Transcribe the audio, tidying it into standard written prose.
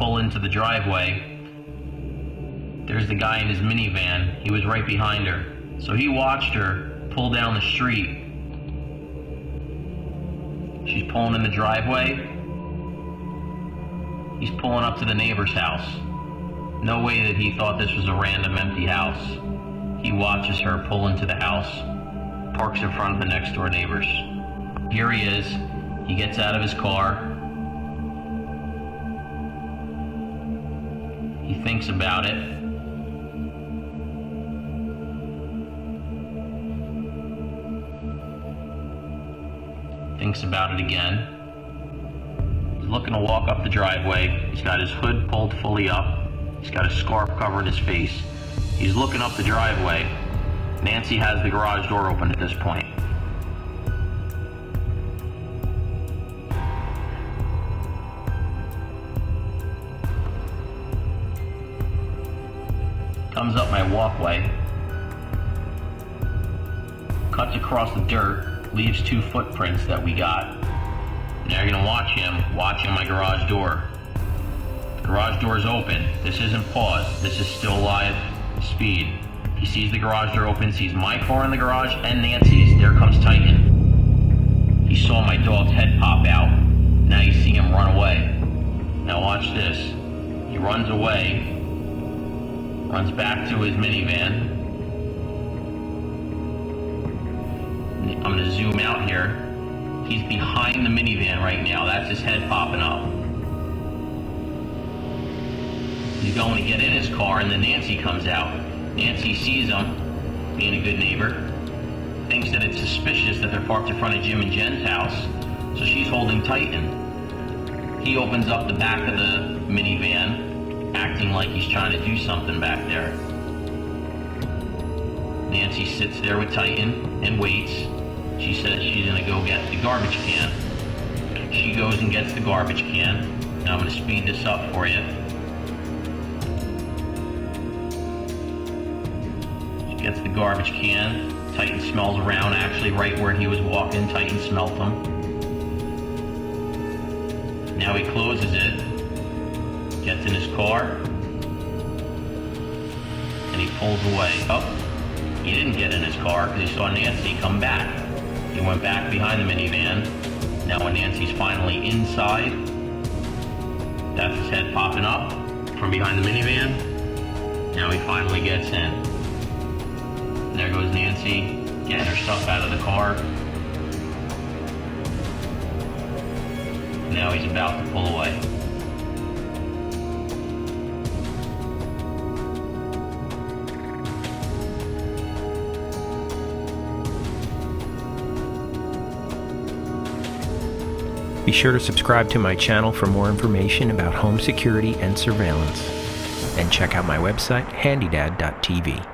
pull into the driveway, there's the guy in his minivan. He was right behind her. So he watched her pull down the street. She's pulling in the driveway. He's pulling up to the neighbor's house. No way that he thought this was a random empty house. He watches her pull into the house, parks in front of the next door neighbors. Here he is. He gets out of his car. He thinks about it. Thinks about it again. He's looking to walk up the driveway. He's got his hood pulled fully up. He's got a scarf covering his face. He's looking up the driveway. Nancy has the garage door open at this point. Comes up my walkway. Cuts across the dirt. Leaves 2 footprints that we got. Now you're gonna watch him my garage door. The garage door is open. This isn't paused. This is still live speed. He sees the garage door open, sees my car in the garage and Nancy's. There comes Titan. He saw my dog's head pop out. Now you see him run away. Now watch this. He runs away, runs back to his minivan. I'm going to zoom out here. He's behind the minivan right now. That's his head popping up. He's going to get in his car, and then Nancy comes out. Nancy sees him, being a good neighbor, thinks that it's suspicious that they're parked in front of Jim and Jen's house, so she's holding Titan. He opens up the back of the minivan, acting like he's trying to do something back there. Nancy sits there with Titan and waits. She says she's gonna go get the garbage can. She goes and gets the garbage can. Now I'm gonna speed this up for you. She gets the garbage can. Titan smells around, actually right where he was walking. Titan smelled him. Now he closes it, gets in his car, and he pulls away. Oh, he didn't get in his car because he saw Nancy come back. He went back behind the minivan. Now when Nancy's finally inside, that's his head popping up from behind the minivan. Now he finally gets in. And there goes Nancy, getting her stuff out of the car. Now he's about to pull away. Be sure to subscribe to my channel for more information about home security and surveillance. And check out my website, HandyDadTV.